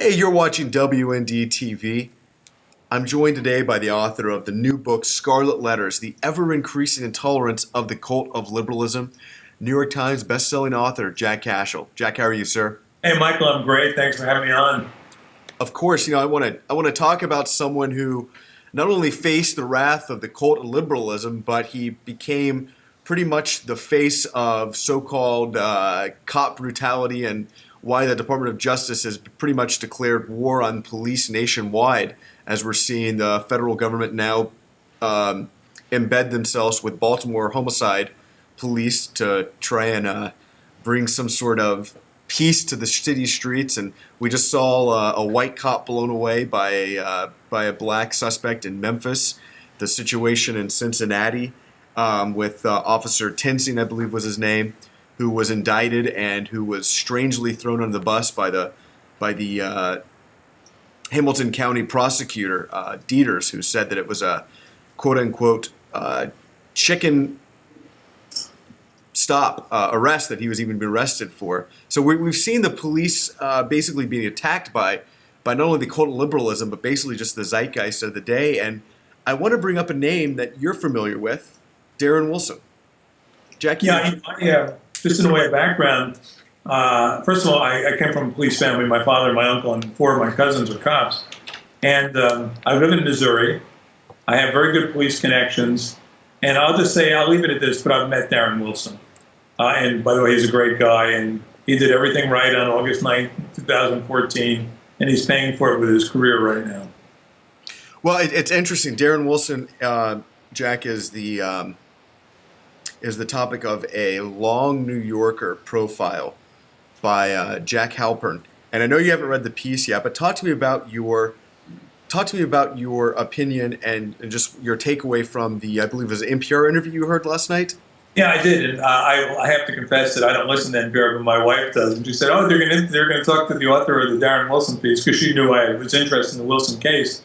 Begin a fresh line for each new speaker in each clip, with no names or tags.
Hey, you're watching WND TV. I'm joined today by the author of the new book, Scarlet Letters, The Ever-Increasing Intolerance of the Cult of Liberalism, New York Times bestselling author, Jack Cashill. Jack, how are you, sir?
Hey, Michael, I'm great. Thanks for having me on.
Of course, I want to talk about someone who not only faced the wrath of the cult of liberalism, but he became pretty much the face of so-called cop brutality and why the Department of Justice has pretty much declared war on police nationwide, as we're seeing the federal government now embed themselves with Baltimore homicide police to try and bring some sort of peace to the city streets. And we just saw a white cop blown away by a black suspect in Memphis. The situation in Cincinnati with Officer Tensing, I believe was his name, who was indicted and who was strangely thrown under the bus by the Hamilton County prosecutor, Dieters, who said that it was a quote-unquote chicken stop arrest that he was even arrested for. So we've seen the police basically being attacked by not only the cult of liberalism, but basically just the zeitgeist of the day. And I want to bring up a name that you're familiar with, Darren Wilson. Jackie?
Yeah. Just in a way of background, first of all, I came from a police family. My father, my uncle, and four of my cousins are cops. And I live in Missouri. I have very good police connections. And I'll just say, I'll leave it at this, but I've met Darren Wilson. And by the way, he's a great guy. And he did everything right on August 9th, 2014. And he's paying for it with his career right now.
Well, it's interesting. Darren Wilson, Jack, is the topic of a long New Yorker profile by Jack Halpern. And I know you haven't read the piece yet, but talk to me about your opinion and just your takeaway from the, I believe it was an NPR interview you heard last night.
Yeah, I did, and I have to confess that I don't listen to NPR, but my wife does. And she said, "Oh, they're going to talk to the author of the Darren Wilson piece," because she knew I was interested in the Wilson case.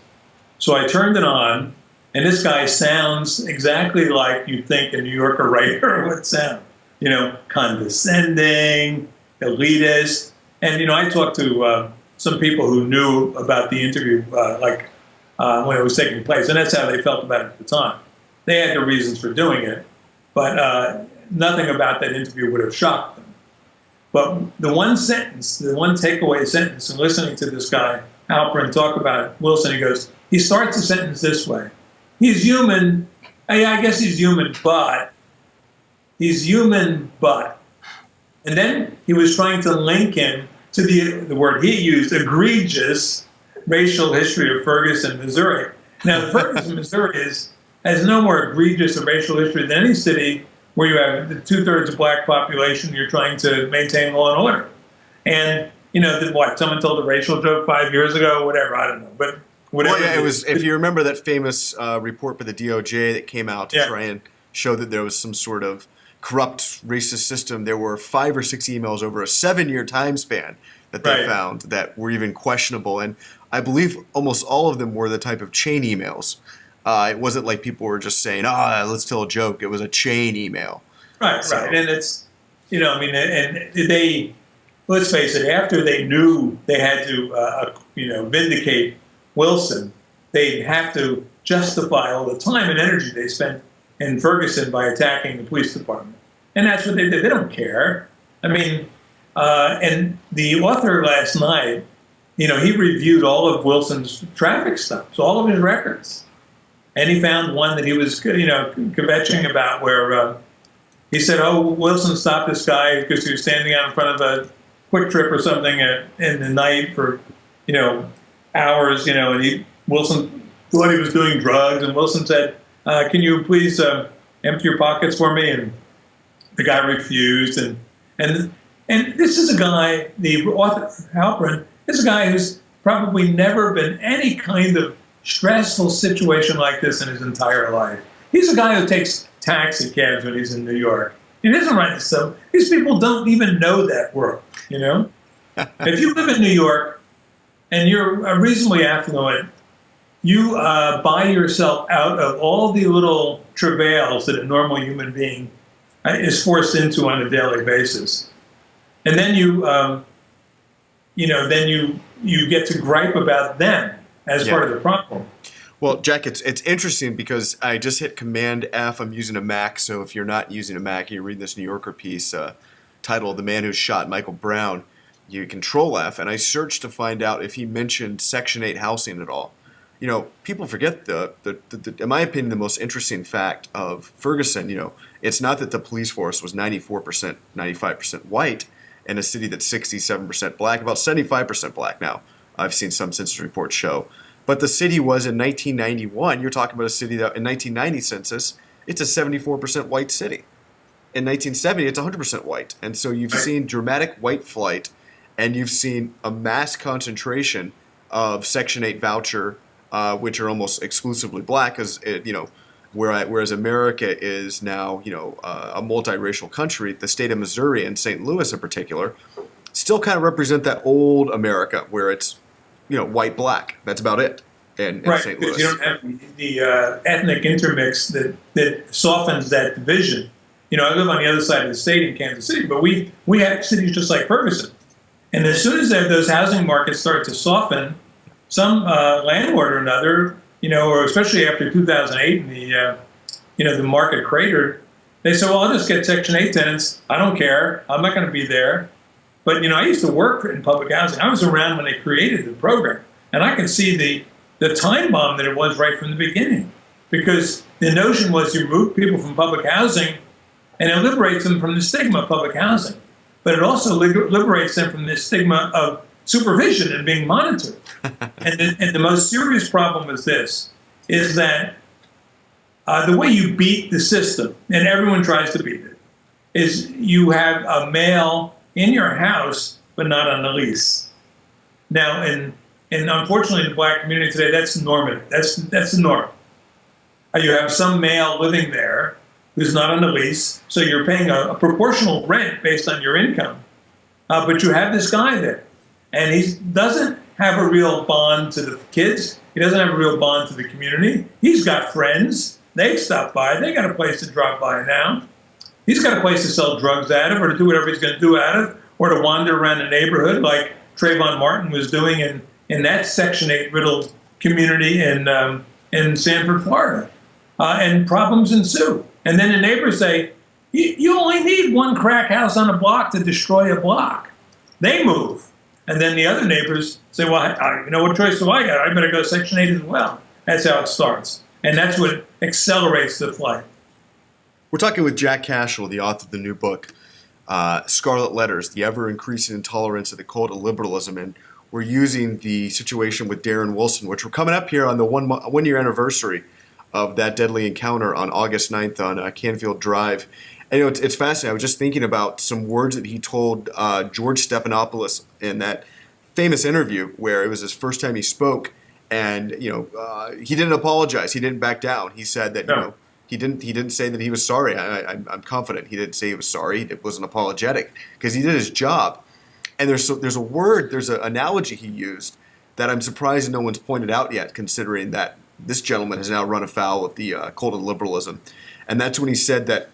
So I turned it on, and this guy sounds exactly like you'd think a New Yorker writer would sound. You know, condescending, elitist, and I talked to some people who knew about the interview, when it was taking place, and that's how they felt about it at the time. They had their reasons for doing it. But nothing about that interview would have shocked them. But the one takeaway sentence, in listening to this guy, Halpern, talk about Wilson, he starts the sentence this way. He's human. I guess he's human, but. He's human, but. And then he was trying to link him to the word he used, egregious racial history of Ferguson, Missouri. Now, Ferguson, Missouri has no more egregious a racial history than any city where you have the 2/3 of black population. You're trying to maintain law and order. And, someone told a racial joke 5 years ago, whatever, I don't know. But whatever.
Well, yeah, it was, if you remember that famous report by the DOJ that came out to try and show that there was some sort of corrupt racist system, there were 5 or 6 emails over a 7-year time span that they found that were even questionable. And I believe almost all of them were the type of chain emails. It wasn't like people were just saying, let's tell a joke. It was a chain email.
Right. And it's, and they, let's face it, after they knew they had to, vindicate Wilson, they'd have to justify all the time and energy they spent in Ferguson by attacking the police department. And that's what they did. They don't care. And the author last night, he reviewed all of Wilson's traffic stops, all of his records. And he found one that he was, kvetching about where he said, Wilson stopped this guy because he was standing out in front of a Quick Trip or something in the night for, hours, and Wilson thought he was doing drugs. And Wilson said, can you please empty your pockets for me? And the guy refused. And this is a guy, the author, Halpern, is a guy who's probably never been any kind of stressful situation like this in his entire life. He's a guy who takes taxi cabs when he's in New York. He doesn't write the stuff. These people don't even know that world, If you live in New York and you're reasonably affluent, you buy yourself out of all the little travails that a normal human being is forced into on a daily basis. And then you you get to gripe about them as part of the problem.
Well, Jack, it's interesting because I just hit Command F. I'm using a Mac, so if you're not using a Mac, you read this New Yorker piece titled "The Man Who Shot Michael Brown." You Control F, and I searched to find out if he mentioned Section 8 housing at all. You know, people forget the in my opinion, the most interesting fact of Ferguson. You know, it's not that the police force was 94%, 95% white in a city that's 67% black, about 75% black now. I've seen some census reports show. But the city was in 1991, you're talking about a city that in 1990 census, it's a 74% white city. In 1970, it's 100% white. And so you've seen dramatic white flight, and you've seen a mass concentration of Section 8 voucher, which are almost exclusively black, because, you know, whereas America is now, you know, a multiracial country, the state of Missouri and St. Louis in particular still kind of represent that old America where it's, you know, white, black. That's about it in St. Louis.
You don't have the ethnic intermix that softens that division. You know, I live on the other side of the state in Kansas City, but we have cities just like Ferguson. And as soon as those housing markets start to soften, some landlord or another, you know, or especially after 2008 and the market cratered, they say, well, I'll just get Section 8 tenants. I don't care. I'm not going to be there. But, you know, I used to work in public housing. I was around when they created the program. And I can see the time bomb that it was right from the beginning. Because the notion was you remove people from public housing and it liberates them from the stigma of public housing. But it also liberates them from the stigma of supervision and being monitored. and the most serious problem is this, is that the way you beat the system, and everyone tries to beat it, is you have a male in your house, but not on the lease. Now, and unfortunately in the black community today, that's normative. That's the norm. You have some male living there who's not on the lease, so you're paying a proportional rent based on your income, but you have this guy there, and he doesn't have a real bond to the kids. He doesn't have a real bond to the community. He's got friends. They stop by. They got a place to drop by now. He's got a place to sell drugs out of, or to do whatever he's going to do out of, or to wander around the neighborhood like Trayvon Martin was doing in that Section 8 riddled community in Sanford, Florida. And problems ensue. And then the neighbors say, you only need one crack house on a block to destroy a block. They move. And then the other neighbors say, well, you know, what choice do I got? I better go Section 8 as well. That's how it starts. And that's what accelerates the flight.
We're talking with Jack Cashel, the author of the new book, Scarlet Letters, the ever-increasing intolerance of the cult of liberalism. And we're using the situation with Darren Wilson, which we're coming up here on the one-year anniversary of that deadly encounter on August 9th on Canfield Drive. And, you know, it's fascinating. I was just thinking about some words that he told George Stephanopoulos in that famous interview where it was his first time he spoke. And, you know, he didn't apologize. He didn't back down. He said that, you know, he didn't say that he was sorry. I'm confident he didn't say he was sorry. It wasn't apologetic because he did his job. And there's an analogy he used that I'm surprised no one's pointed out yet, considering that this gentleman has now run afoul of the cult of liberalism. And that's when he said that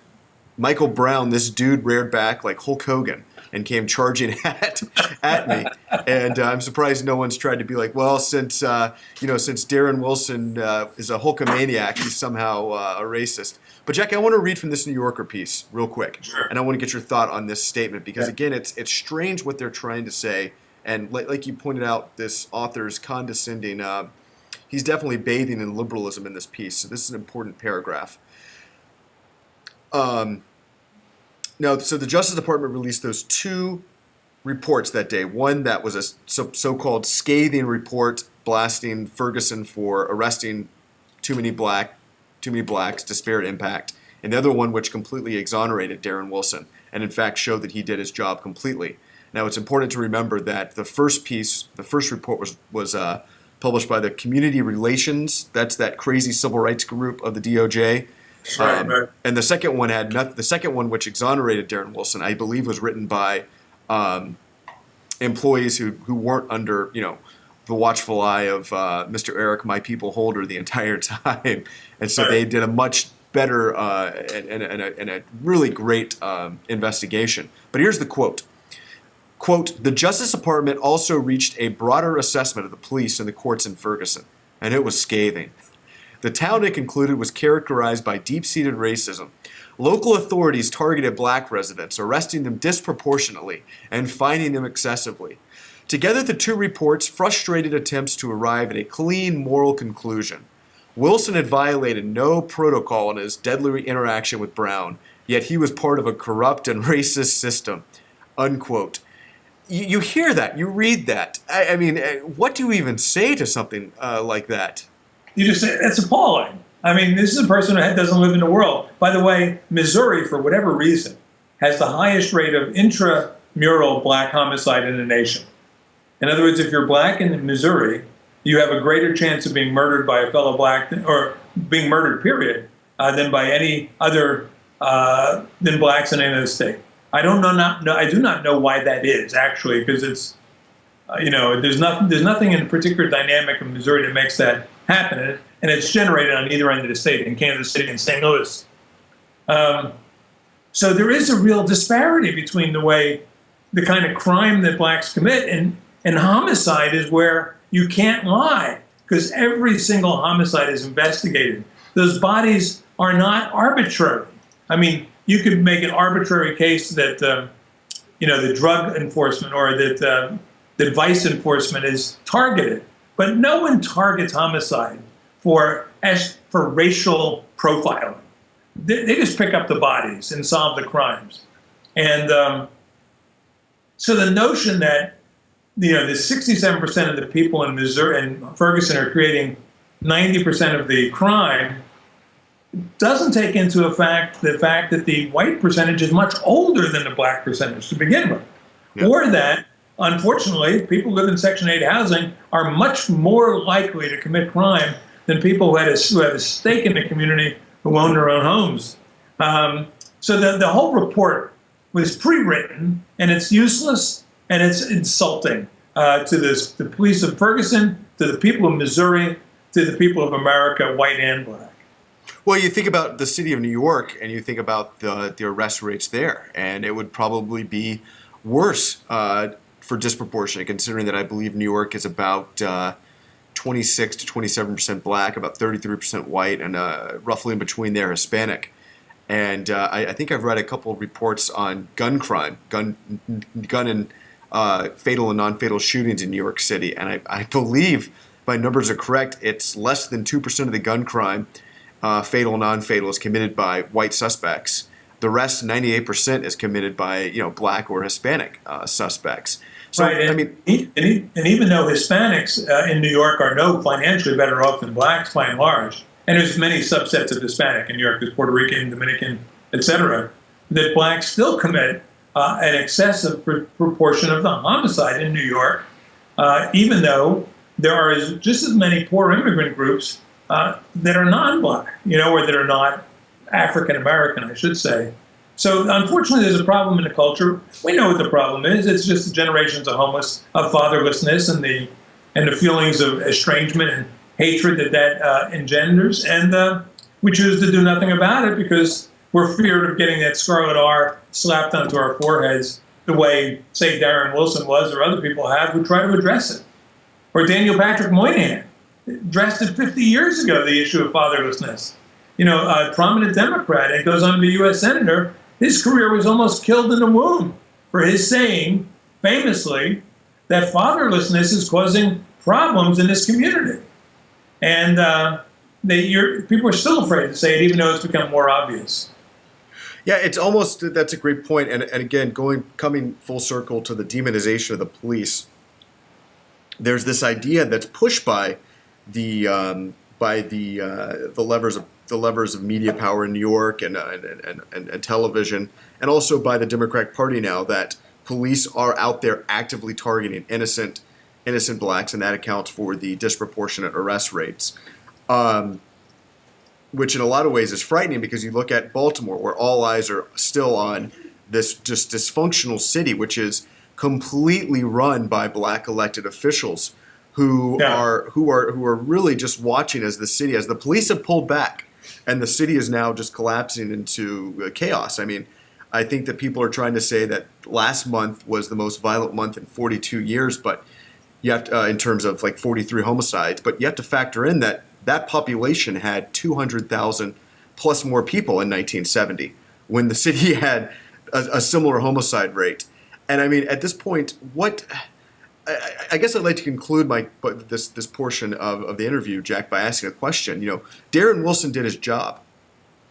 Michael Brown, this dude, reared back like Hulk Hogan and came charging at me. And I'm surprised no one's tried to be like, well, since Darren Wilson is a Hulkamaniac, he's somehow a racist. But Jack, I want to read from this New Yorker piece real quick.
Sure.
And I want to get your thought on this statement because, again, it's strange what they're trying to say. And like you pointed out, this author's condescending. He's definitely bathing in liberalism in this piece. So this is an important paragraph. Now, so the Justice Department released those two reports that day. One that was a so-called scathing report blasting Ferguson for arresting too many blacks, disparate impact, and the other one which completely exonerated Darren Wilson and in fact showed that he did his job completely. Now, it's important to remember that the first report was published by the Community Relations. That's that crazy civil rights group of the DOJ.
Right.
And the second one the second one, which exonerated Darren Wilson, I believe, was written by employees who weren't under, you know, the watchful eye of Mr. Eric My People Holder the entire time, and so they did a much better and a really great investigation. But here's the quote. Quote, the Justice Department also reached a broader assessment of the police and the courts in Ferguson, and it was scathing. The town, it concluded, was characterized by deep-seated racism. Local authorities targeted black residents, arresting them disproportionately and fining them excessively. Together, the two reports frustrated attempts to arrive at a clean moral conclusion. Wilson had violated no protocol in his deadly interaction with Brown, yet he was part of a corrupt and racist system. Unquote. You hear that, you read that. I mean, what do you even say to something like that?
You just say, that's appalling. I mean, this is a person who doesn't live in the world. By the way, Missouri, for whatever reason, has the highest rate of intramural black homicide in the nation. In other words, if you're black in Missouri, you have a greater chance of being murdered by a fellow black, or being murdered, period, than by any other, than blacks in any other state. I do not know why that is, actually, because it's, there's nothing in particular dynamic in Missouri that makes that happen, and it's generated on either end of the state, in Kansas City and St. Louis. So there is a real disparity between the kind of crime that blacks commit, and homicide is where you can't lie, because every single homicide is investigated. Those bodies are not arbitrary. I mean, you could make an arbitrary case that, the drug enforcement or that the vice enforcement is targeted. But no one targets homicide for racial profiling. They just pick up the bodies and solve the crimes. And so the notion that, the 67% of the people in Missouri and Ferguson are creating 90% of the crime doesn't take into the fact that the white percentage is much older than the black percentage to begin with. Yep. Or that, unfortunately, people who live in Section 8 housing are much more likely to commit crime than people who have a stake in the community who own their own homes. So the whole report was pre-written, and it's useless, and it's insulting to the police of Ferguson, to the people of Missouri, to the people of America, white and black.
Well, you think about the city of New York, and you think about the arrest rates there, and it would probably be worse for disproportionate, considering that I believe New York is about 26 to 27% black, about 33% white, and roughly in between there Hispanic. And I think I've read a couple of reports on gun crime, gun and fatal and non-fatal shootings in New York City, and I believe, if my numbers are correct, it's less than 2% of the gun crime, fatal and non-fatal, is committed by white suspects. The rest, 98%, is committed by black or Hispanic suspects. So,
right, and even though Hispanics in New York are no financially better off than blacks by and large, and there's many subsets of Hispanic in New York, there's Puerto Rican, Dominican, etc., that blacks still commit an excessive proportion of the homicide in New York, even though there are just as many poor immigrant groups that are non-black, or that are not African American, I should say. So unfortunately, there's a problem in the culture. We know what the problem is. It's just the generations of fatherlessness, and the feelings of estrangement and hatred that engenders. And we choose to do nothing about it because we're feared of getting that scarlet R slapped onto our foreheads the way, say, Darren Wilson was, or other people have who try to address it. Or Daniel Patrick Moynihan addressed it 50 years ago, the issue of fatherlessness. A prominent Democrat, and goes on to be U.S. Senator, his career was almost killed in the womb for his saying, famously, that fatherlessness is causing problems in this community. And people are still afraid to say it, even though it's become more obvious.
Yeah, it's almost, that's a great point. And again, coming full circle to the demonization of the police, there's this idea that's pushed by the levers of media power in New York and television, and also by the Democratic Party now, that police are out there actively targeting innocent blacks, and that accounts for the disproportionate arrest rates, which in a lot of ways is frightening, because you look at Baltimore, where all eyes are still on this just dysfunctional city, which is completely run by black elected officials who are really just watching as the police have pulled back, and the city is now just collapsing into chaos. I mean, I think that people are trying to say that last month was the most violent month in 42 years, but you have to, in terms of like 43 homicides, but you have to factor in that that population had 200,000 plus more people in 1970 when the city had a similar homicide rate. And I mean, at this point, I guess I'd like to conclude this portion of the interview, Jack, by asking a question. You know, Darren Wilson did his job,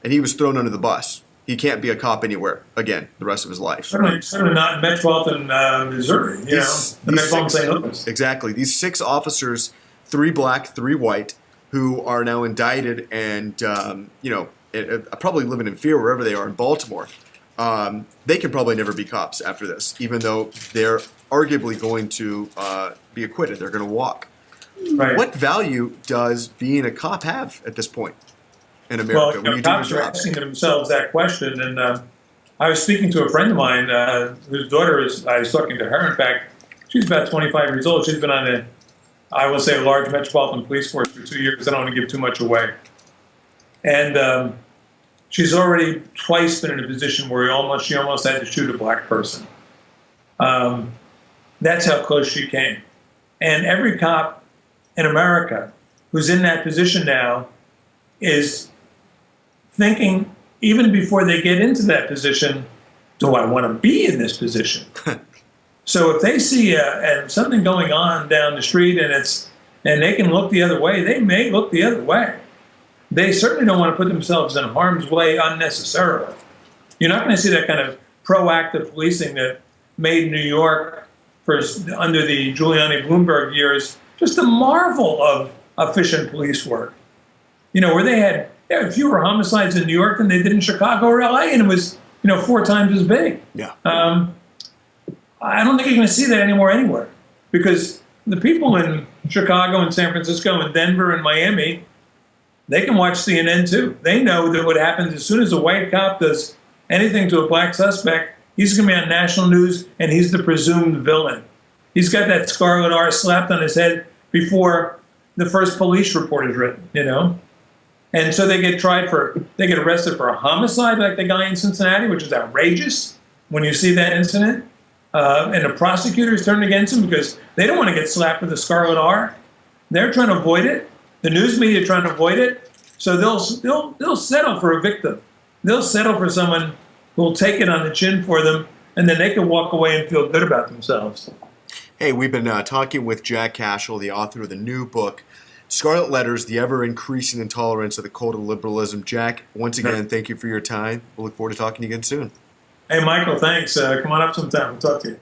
and he was thrown under the bus. He can't be a cop anywhere again the rest of his life.
Certainly not in Metropolitan Missouri. You know, the Metropolitan St. Louis.
Exactly. These 6 officers, 3 black, 3 white, who are now indicted and probably living in fear wherever they are in Baltimore. They can probably never be cops after this, even though they're arguably going to be acquitted. They're going to walk.
Right.
What value does being a cop have at this point in America?
Well, cops are asking themselves that question. And I was speaking to a friend of mine whose daughter I was talking to her. In fact, she's about 25 years old. She's been on a large metropolitan police force for 2 years. I don't want to give too much away. And she's already twice been in a position where she almost had to shoot a black person. That's how close she came. And every cop in America who's in that position now is thinking, even before they get into that position, do I want to be in this position? So if they see something going on down the street and they can look the other way, they may look the other way. They certainly don't want to put themselves in harm's way unnecessarily. You're not going to see that kind of proactive policing that made New York, under the Giuliani-Bloomberg years, just a marvel of efficient police work. You know, where they had fewer homicides in New York than they did in Chicago or LA, and it was 4 times as big.
Yeah.
I don't think you're going to see that anywhere, because the people in Chicago and San Francisco and Denver and Miami, they can watch CNN too. They know that what happens as soon as a white cop does anything to a black suspect, he's going to be on national news, and he's the presumed villain. He's got that scarlet R slapped on his head before the first police report is written, And so they get arrested for a homicide like the guy in Cincinnati, which is outrageous when you see that incident. And the prosecutors turned against him because they don't want to get slapped with a scarlet R. They're trying to avoid it. The news media are trying to avoid it. So they'll settle for a victim. They'll settle for someone who will take it on the chin for them, and then they can walk away and feel good about themselves.
Hey, we've been talking with Jack Cashill, the author of the new book, Scarlet Letters, The Ever-Increasing Intolerance of the Cult of Liberalism. Jack, once again, thank you for your time. We'll look forward to talking to you again soon.
Hey, Michael, thanks. Come on up sometime. We'll talk to you.